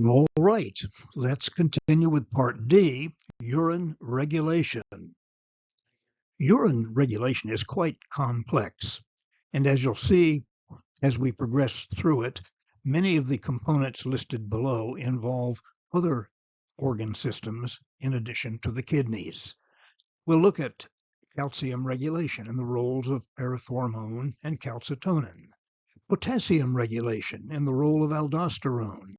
All right, let's continue with part D, urine regulation. Urine regulation is quite complex, and as you'll see as we progress through it, many of the components listed below involve other organ systems in addition to the kidneys. We'll look at calcium regulation and the roles of parathormone and calcitonin, potassium regulation and the role of aldosterone,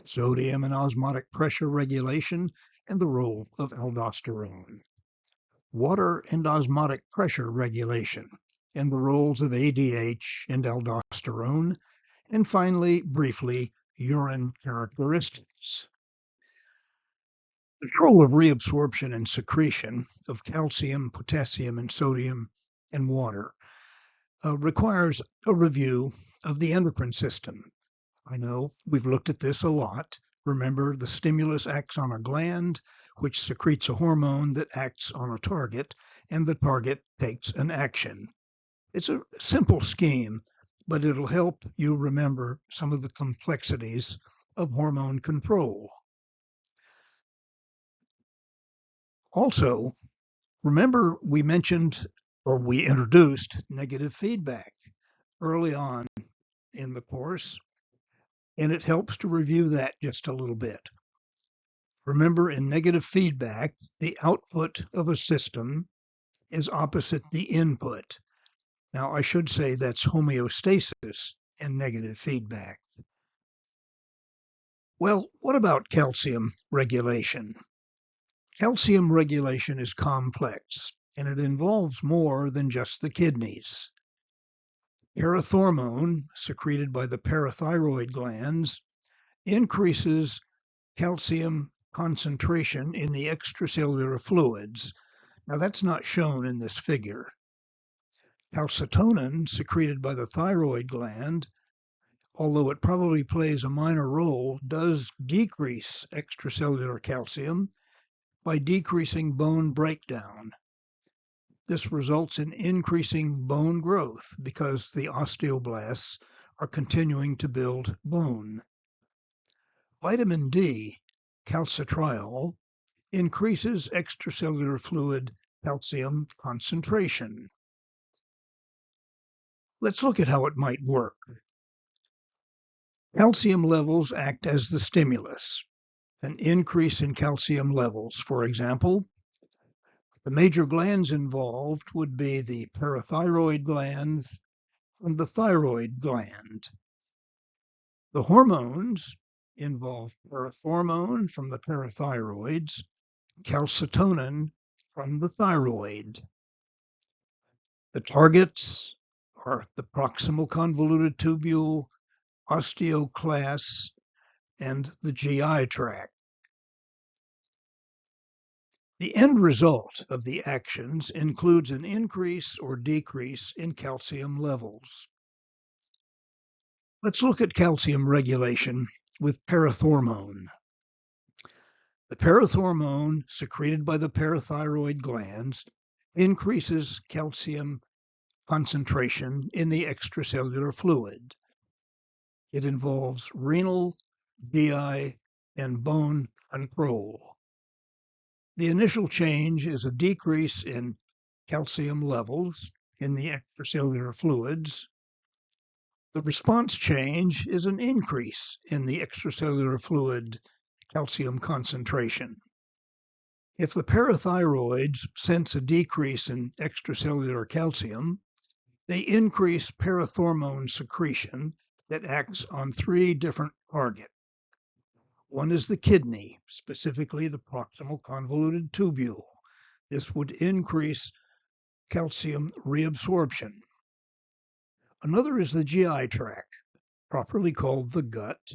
sodium and osmotic pressure regulation and the role of aldosterone, water and osmotic pressure regulation and the roles of ADH and aldosterone, and finally, briefly, urine characteristics. Control of reabsorption and secretion of calcium, potassium, and sodium and water requires a review of the endocrine system. I know we've looked at this a lot. Remember, the stimulus acts on a gland, which secretes a hormone that acts on a target, and the target takes an action. It's a simple scheme, but it'll help you remember some of the complexities of hormone control. Also, remember we mentioned or we introduced negative feedback early on in the course, and it helps to review that just a little bit. Remember, in negative feedback, the output of a system is opposite the input. Now, I should say that's homeostasis in negative feedback. Well, what about calcium regulation? Calcium regulation is complex, and it involves more than just the kidneys. Parathormone, secreted by the parathyroid glands, increases calcium concentration in the extracellular fluids. Now, that's not shown in this figure. Calcitonin, secreted by the thyroid gland, although it probably plays a minor role, does decrease extracellular calcium by decreasing bone breakdown. This results in increasing bone growth because the osteoblasts are continuing to build bone. Vitamin D, calcitriol, increases extracellular fluid calcium concentration. Let's look at how it might work. Calcium levels act as the stimulus. An increase in calcium levels, for example, the major glands involved would be the parathyroid glands and the thyroid gland. The hormones involve parathormone from the parathyroids, calcitonin from the thyroid. The targets are the proximal convoluted tubule, osteoclasts, and the GI tract. The end result of the actions includes an increase or decrease in calcium levels. Let's look at calcium regulation with parathormone. The parathormone secreted by the parathyroid glands increases calcium concentration in the extracellular fluid. It involves renal, GI, and bone control. The initial change is a decrease in calcium levels in the extracellular fluids. The response change is an increase in the extracellular fluid calcium concentration. If the parathyroids sense a decrease in extracellular calcium, they increase parathormone secretion that acts on three different targets. One is the kidney, specifically the proximal convoluted tubule. This would increase calcium reabsorption. Another is the GI tract, properly called the gut.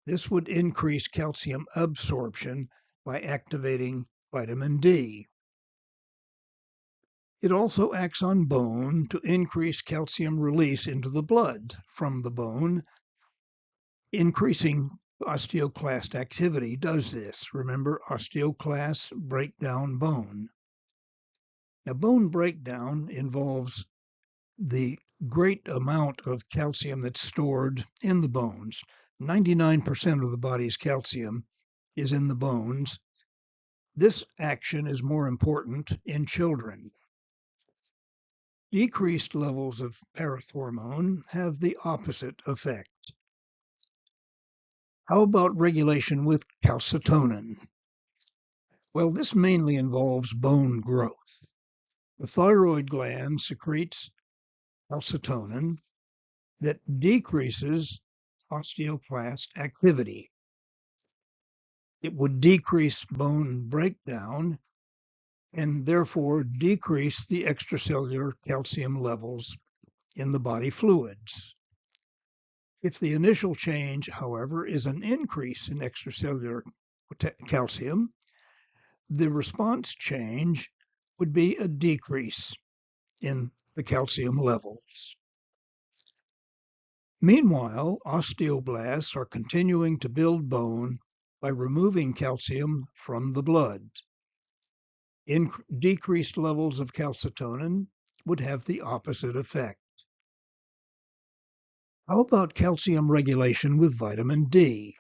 This would increase calcium absorption by activating vitamin D. It also acts on bone to increase calcium release into the blood from the bone. Increasing osteoclast activity does this. Remember, osteoclasts break down bone. Now, bone breakdown involves the great amount of calcium that's stored in the bones, 99% of the body's calcium is in the bones. This action is more important in children. Decreased levels of parathormone have the opposite effect. How about regulation with calcitonin? Well, this mainly involves bone growth. The thyroid gland secretes calcitonin that decreases osteoclast activity. It would decrease bone breakdown and therefore decrease the extracellular calcium levels in the body fluids. If the initial change, however, is an increase in extracellular calcium, the response change would be a decrease in the calcium levels. Meanwhile, osteoblasts are continuing to build bone by removing calcium from the blood. Decreased levels of calcitonin would have the opposite effect. How about calcium regulation with vitamin D?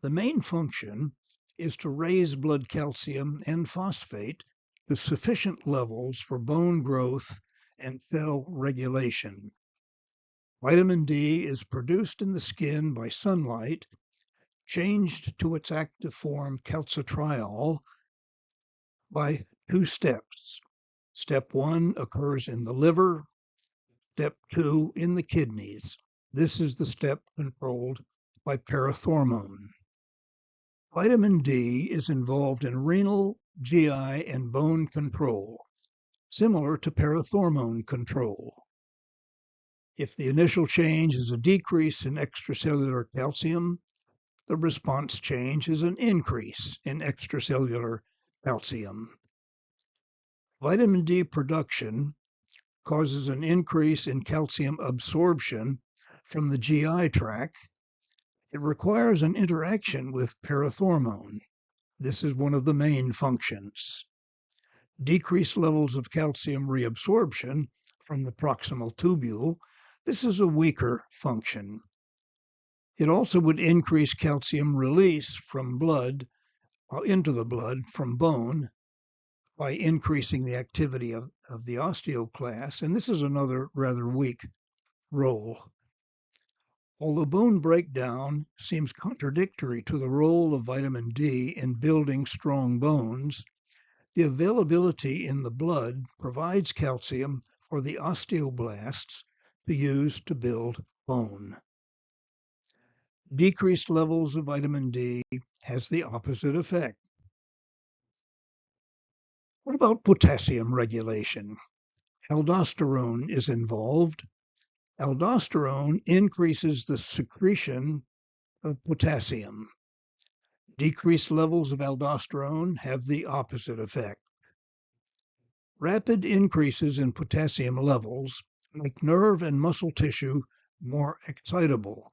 The main function is to raise blood calcium and phosphate to sufficient levels for bone growth and cell regulation. Vitamin D is produced in the skin by sunlight, changed to its active form calcitriol by 2 steps. Step 1 occurs in the liver, step 2 in the kidneys. This is the step controlled by parathormone. Vitamin D is involved in renal, GI, and bone control, similar to parathormone control. If the initial change is a decrease in extracellular calcium, the response change is an increase in extracellular calcium. Vitamin D production causes an increase in calcium absorption from the GI tract. It requires an interaction with parathormone. This is one of the main functions. Decreased levels of calcium reabsorption from the proximal tubule. This is a weaker function. It also would increase calcium release from blood into the blood from bone by increasing the activity of the osteoclast, and this is another rather weak role. Although bone breakdown seems contradictory to the role of vitamin D in building strong bones, the availability in the blood provides calcium for the osteoblasts to use to build bone. Decreased levels of vitamin D has the opposite effect. What about potassium regulation? Aldosterone is involved. Aldosterone increases the secretion of potassium. Decreased levels of aldosterone have the opposite effect. Rapid increases in potassium levels make nerve and muscle tissue more excitable.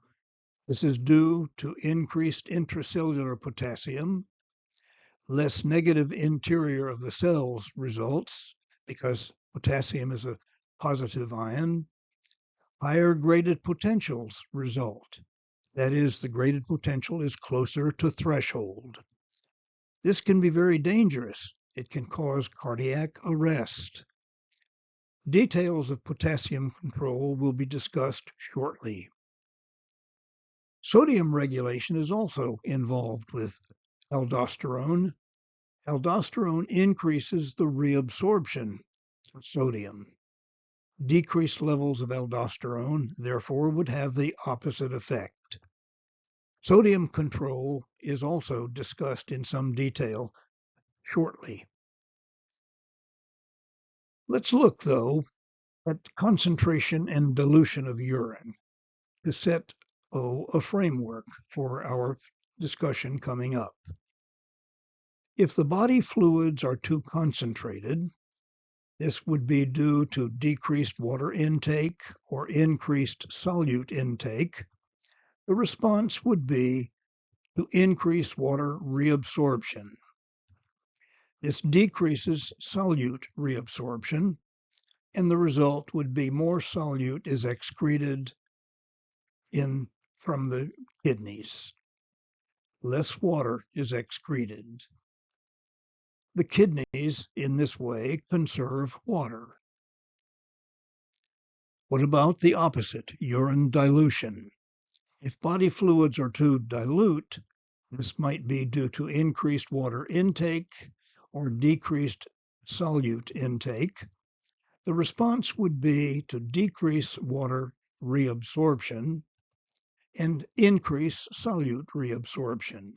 This is due to increased intracellular potassium. Less negative interior of the cells results because potassium is a positive ion. Higher graded potentials result. That is, the graded potential is closer to threshold. This can be very dangerous. It can cause cardiac arrest. Details of potassium control will be discussed shortly. Sodium regulation is also involved with aldosterone. Aldosterone increases the reabsorption of sodium. Decreased levels of aldosterone, therefore, would have the opposite effect. Sodium control is also discussed in some detail shortly. Let's look, though, at concentration and dilution of urine to set a framework for our discussion coming up. If the body fluids are too concentrated, this would be due to decreased water intake or increased solute intake. The response would be to increase water reabsorption. This decreases solute reabsorption, and the result would be more solute is excreted in from the kidneys. Less water is excreted. The kidneys, in this way, conserve water. What about the opposite, urine dilution? If body fluids are too dilute, this might be due to increased water intake or decreased solute intake. The response would be to decrease water reabsorption and increase solute reabsorption.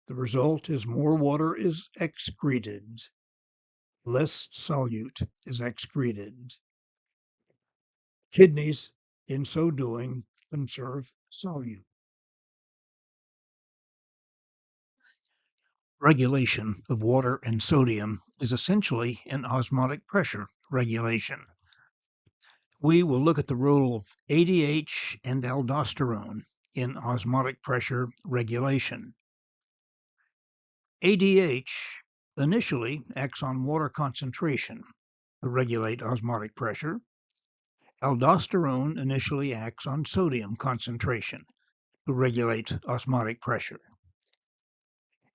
The result is more water is excreted. Less solute is excreted. Kidneys, in so doing, conserve solute. Regulation of water and sodium is essentially an osmotic pressure regulation. We will look at the role of ADH and aldosterone in osmotic pressure regulation. ADH initially acts on water concentration to regulate osmotic pressure. Aldosterone initially acts on sodium concentration to regulate osmotic pressure.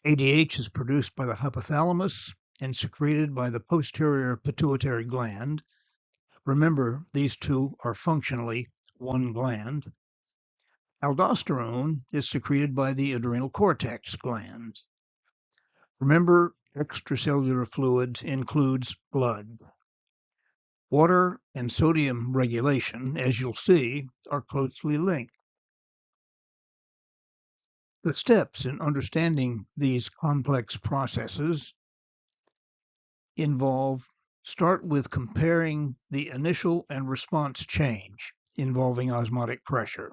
ADH is produced by the hypothalamus and secreted by the posterior pituitary gland. Remember, these two are functionally one gland. Aldosterone is secreted by the adrenal cortex gland. Remember, extracellular fluid includes blood. Water and sodium regulation, as you'll see, are closely linked. The steps in understanding these complex processes start with comparing the initial and response change involving osmotic pressure.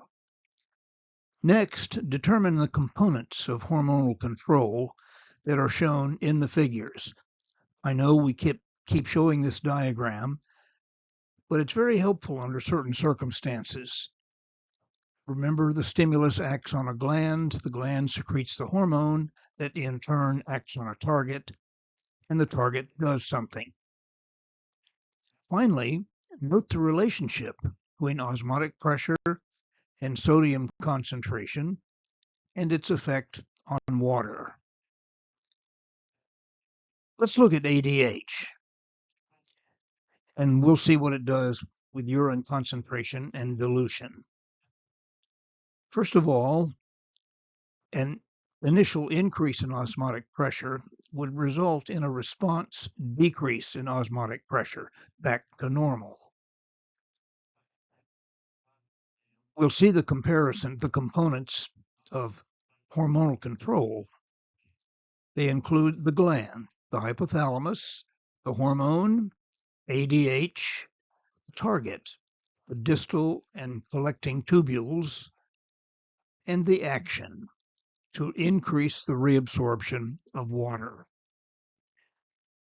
Next, determine the components of hormonal control that are shown in the figures. I know we keep showing this diagram, but it's very helpful under certain circumstances. Remember, the stimulus acts on a gland, the gland secretes the hormone that in turn acts on a target, and the target does something. Finally, note the relationship between osmotic pressure and sodium concentration and its effect on water. Let's look at ADH, and we'll see what it does with urine concentration and dilution. First of all, an initial increase in osmotic pressure would result in a response decrease in osmotic pressure back to normal. We'll see the comparison, the components of hormonal control. They include the gland, the hypothalamus, the hormone, ADH, the target, the distal and collecting tubules, and the action to increase the reabsorption of water.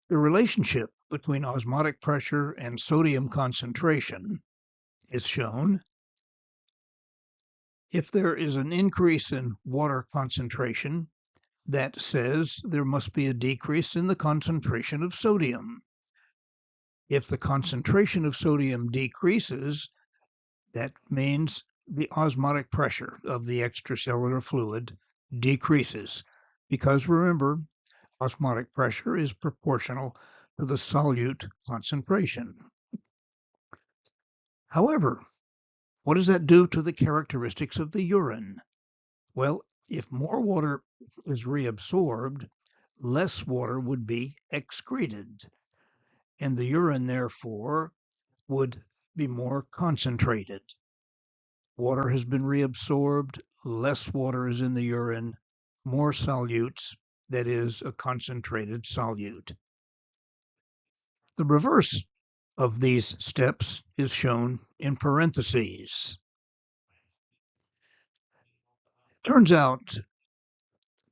The relationship between osmotic pressure and sodium concentration is shown. If there is an increase in water concentration, that says there must be a decrease in the concentration of sodium. If the concentration of sodium decreases, that means the osmotic pressure of the extracellular fluid decreases, because remember, osmotic pressure is proportional to the solute concentration. However, what does that do to the characteristics of the urine? Well, if more water is reabsorbed, less water would be excreted, and the urine, therefore, would be more concentrated. Water has been reabsorbed, less water is in the urine, more solutes, that is, a concentrated solute. The reverse of these steps is shown in parentheses. Turns out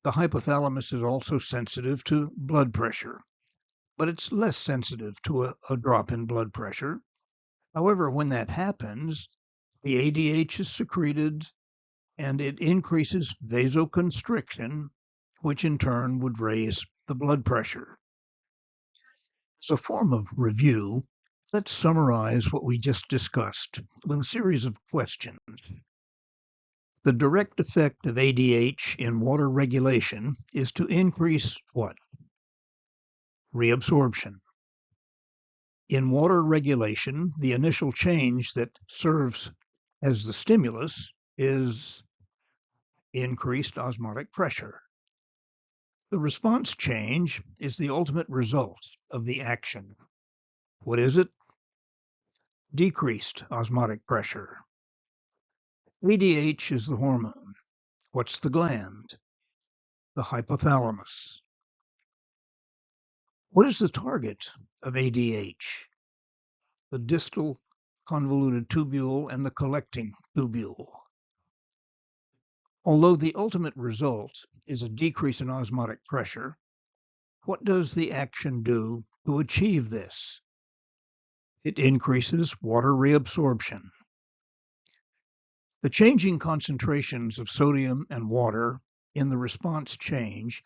the hypothalamus is also sensitive to blood pressure, but it's less sensitive to a drop in blood pressure. However, when that happens, the ADH is secreted and it increases vasoconstriction, which in turn would raise the blood pressure. As a form of review, let's summarize what we just discussed with a series of questions. The direct effect of ADH in water regulation is to increase what? Reabsorption. In water regulation, the initial change that serves as the stimulus is increased osmotic pressure. The response change is the ultimate result of the action. What is it? Decreased osmotic pressure. ADH is the hormone. What's the gland? The hypothalamus. What is the target of ADH? The distal convoluted tubule and the collecting tubule. Although the ultimate result is a decrease in osmotic pressure, what does the action do to achieve this? It increases water reabsorption. The changing concentrations of sodium and water in the response change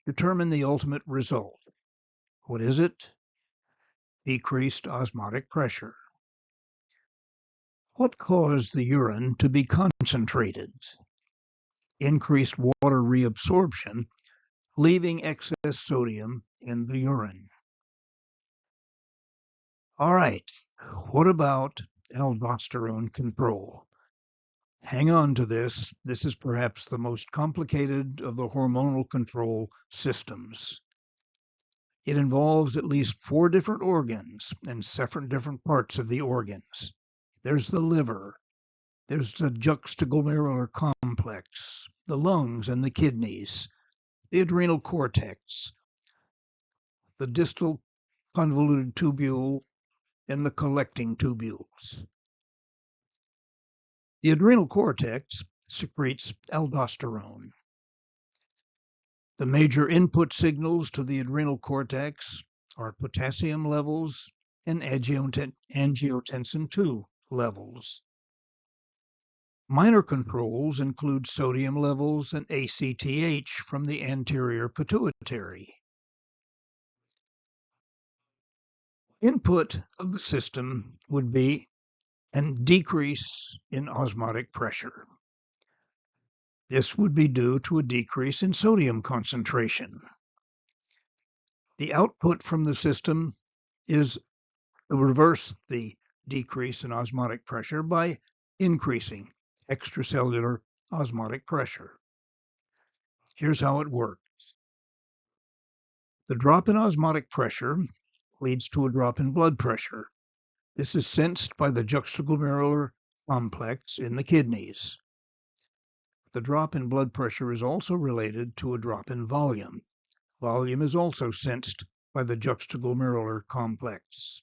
determine the ultimate result. What is it? Decreased osmotic pressure. What caused the urine to be concentrated? Increased water reabsorption, leaving excess sodium in the urine. All right, what about aldosterone control? Hang on to this. This is perhaps the most complicated of the hormonal control systems. It involves at least 4 different organs and 7 different parts of the organs. There's the liver, there's the juxtaglomerular complex, the lungs and the kidneys, the adrenal cortex, the distal convoluted tubule, and the collecting tubules. The adrenal cortex secretes aldosterone. The major input signals to the adrenal cortex are potassium levels and angiotensin-2 levels. Minor controls include sodium levels and ACTH from the anterior pituitary. Input of the system would be a decrease in osmotic pressure. This would be due to a decrease in sodium concentration. The output from the system is to reverse the decrease in osmotic pressure by increasing extracellular osmotic pressure. Here's how it works. The drop in osmotic pressure leads to a drop in blood pressure. This is sensed by the juxtaglomerular complex in the kidneys. The drop in blood pressure is also related to a drop in volume. Volume is also sensed by the juxtaglomerular complex.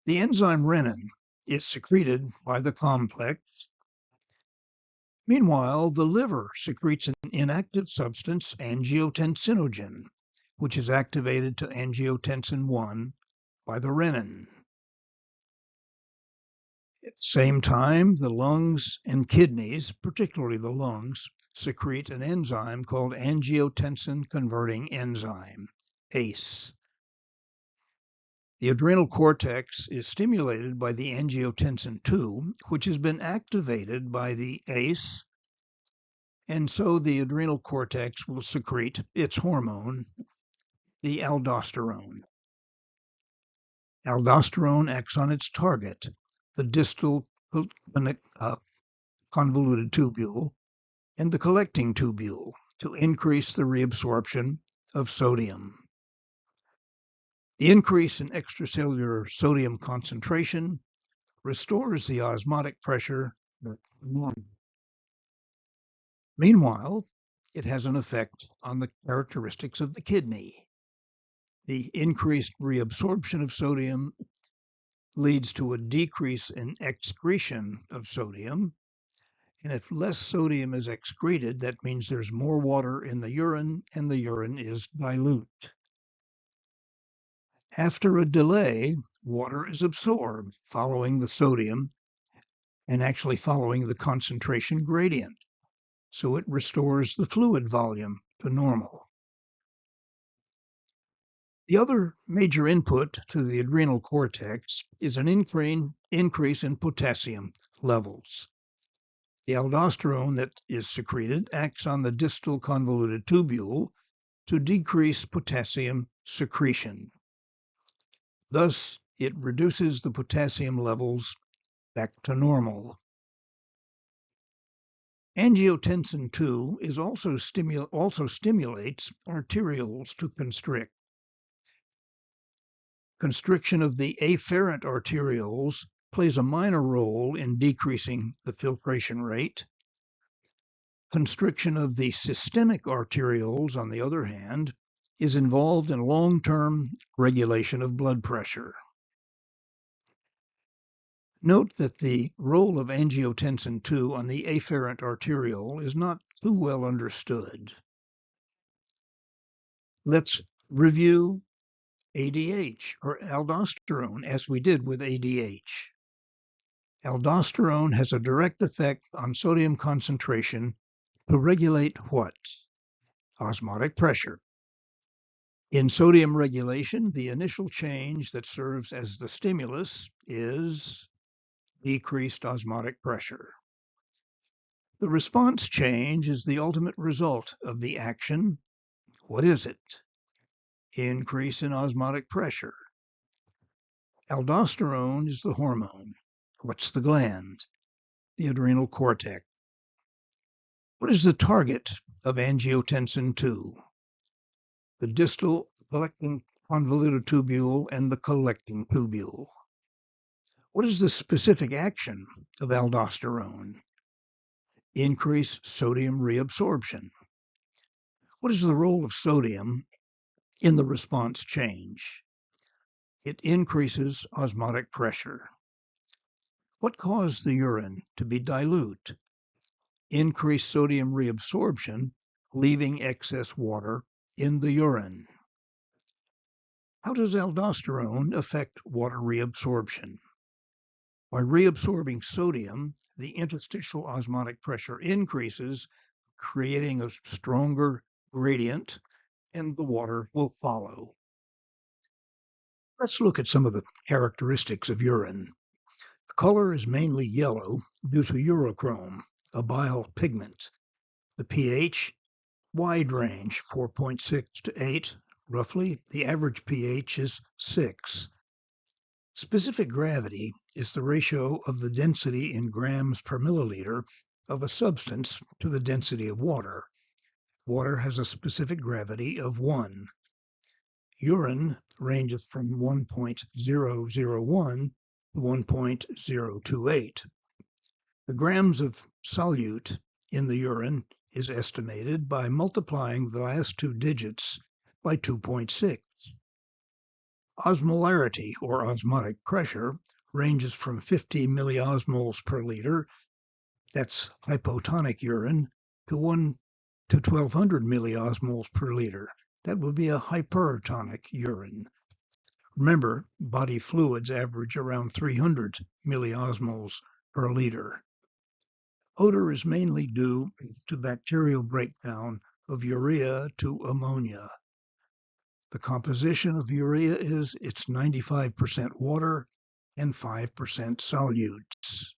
The enzyme renin is secreted by the complex. Meanwhile, the liver secretes an inactive substance, angiotensinogen, which is activated to angiotensin 1 by the renin. At the same time, the lungs and kidneys, particularly the lungs, secrete an enzyme called angiotensin-converting enzyme, ACE. The adrenal cortex is stimulated by the angiotensin 2, which has been activated by the ACE, and so the adrenal cortex will secrete its hormone, the aldosterone. Aldosterone acts on its target, the distal convoluted tubule and the collecting tubule, to increase the reabsorption of sodium. The increase in extracellular sodium concentration restores the osmotic pressure back to normal. Meanwhile, it has an effect on the characteristics of the kidney. The increased reabsorption of sodium leads to a decrease in excretion of sodium. And if less sodium is excreted, that means there's more water in the urine, and the urine is dilute. After a delay, water is absorbed following the sodium and actually following the concentration gradient. So it restores the fluid volume to normal. The other major input to the adrenal cortex is an increase in potassium levels. The aldosterone that is secreted acts on the distal convoluted tubule to decrease potassium secretion. Thus, it reduces the potassium levels back to normal. Angiotensin II is also stimulates arterioles to constrict. Constriction of the afferent arterioles plays a minor role in decreasing the filtration rate. Constriction of the systemic arterioles, on the other hand, is involved in long-term regulation of blood pressure. Note that the role of angiotensin II on the afferent arteriole is not too well understood. Let's review ADH, or aldosterone, as we did with ADH. Aldosterone has a direct effect on sodium concentration to regulate what? Osmotic pressure. In sodium regulation, the initial change that serves as the stimulus is decreased osmotic pressure. The response change is the ultimate result of the action. What is it? Increase in osmotic pressure. Aldosterone is the hormone. What's the gland? The adrenal cortex. What is the target of angiotensin II? The distal collecting convoluted tubule and the collecting tubule. What is the specific action of aldosterone? Increase sodium reabsorption. What is the role of sodium in the response change? It increases osmotic pressure. What caused the urine to be dilute? Increased sodium reabsorption, leaving excess water in the urine. How does aldosterone affect water reabsorption? By reabsorbing sodium, the interstitial osmotic pressure increases, creating a stronger gradient, and the water will follow. Let's look at some of the characteristics of urine. The color is mainly yellow due to urochrome, a bile pigment. The pH, wide range, 4.6 to 8, roughly. The average pH is 6. Specific gravity is the ratio of the density in grams per milliliter of a substance to the density of water. Water has a specific gravity of 1. Urine ranges from 1.001 to 1.028. The grams of solute in the urine is estimated by multiplying the last two digits by 2.6. Osmolarity, or osmotic pressure, ranges from 50 milliosmoles per liter, that's hypotonic urine, to 1200 milliosmoles per liter. That would be a hypertonic urine. Remember, body fluids average around 300 milliosmoles per liter. Odor is mainly due to bacterial breakdown of urea to ammonia. The composition of urea is it's 95% water and 5% solutes.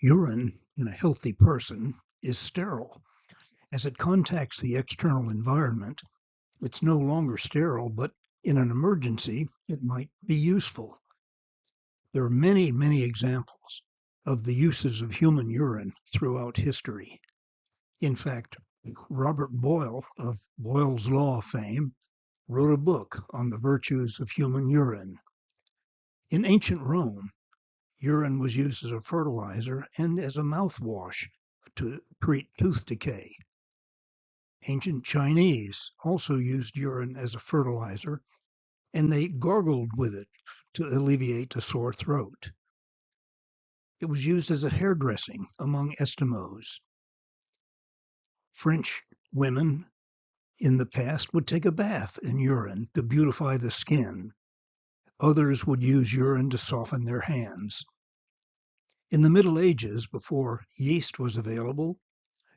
Urine in a healthy person is sterile. As it contacts the external environment, it's no longer sterile, but in an emergency, it might be useful. There are many, many examples of the uses of human urine throughout history. In fact, Robert Boyle of Boyle's Law fame wrote a book on the virtues of human urine. In ancient Rome, urine was used as a fertilizer and as a mouthwash to treat tooth decay. Ancient Chinese also used urine as a fertilizer, and they gargled with it to alleviate a sore throat. It was used as a hairdressing among Eskimos. French women in the past would take a bath in urine to beautify the skin. Others would use urine to soften their hands. In the Middle Ages, before yeast was available,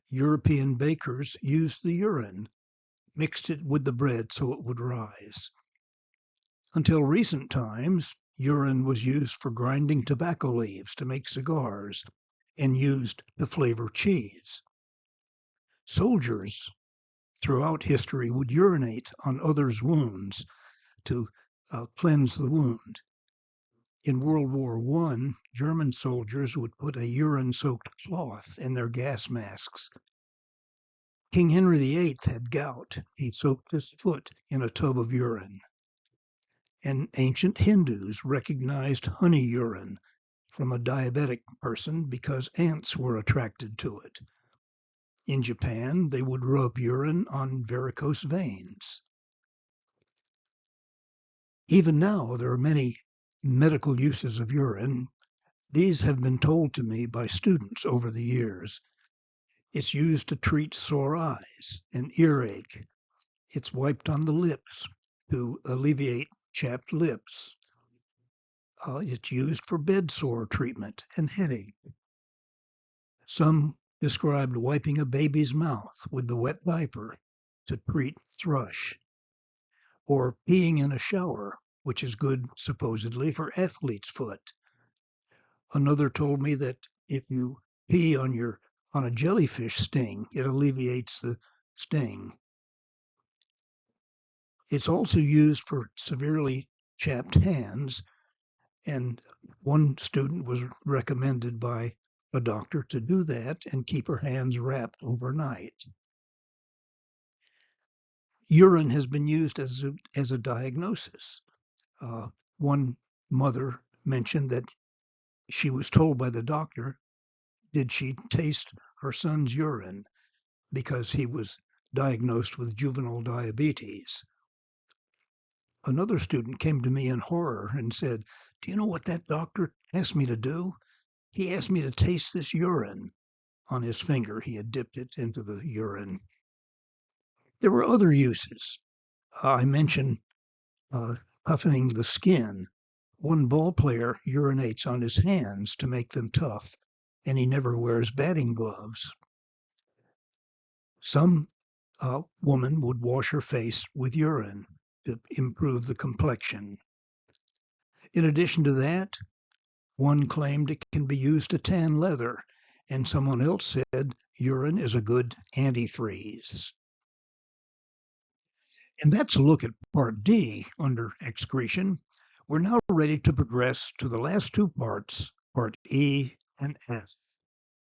European bakers used the urine, mixed it with the bread so it would rise. Until recent times, urine was used for grinding tobacco leaves to make cigars, and used to flavor cheese. Soldiers throughout history would urinate on others' wounds to cleanse the wound. In World War I, German soldiers would put a urine-soaked cloth in their gas masks. King Henry VIII had gout. He soaked his foot in a tub of urine. And ancient Hindus recognized honey urine from a diabetic person because ants were attracted to it. In Japan, they would rub urine on varicose veins. Even now, there are many medical uses of urine. These have been told to me by students over the years. It's used to treat sore eyes and earache. It's wiped on the lips to alleviate chapped lips. It's used for bed sore treatment and headache. Some described wiping a baby's mouth with the wet diaper to treat thrush, or peeing in a shower, which is good supposedly for athlete's foot. Another told me that if you pee on a jellyfish sting, it alleviates the sting. It's also used for severely chapped hands, and one student was recommended by a doctor to do that and keep her hands wrapped overnight. Urine has been used as a diagnosis. One mother mentioned that she was told by the doctor, did she taste her son's urine, because he was diagnosed with juvenile diabetes. Another student came to me in horror and said, do you know what that doctor asked me to do? He asked me to taste this urine. On his finger, he had dipped it into the urine. There were other uses. I mentioned toughening the skin. One ball player urinates on his hands to make them tough, and he never wears batting gloves. Some woman would wash her face with urine to improve the complexion. In addition to that, one claimed it can be used to tan leather, and someone else said urine is a good antifreeze. And that's a look at Part D under excretion. We're now ready to progress to the last two parts, Part E and F.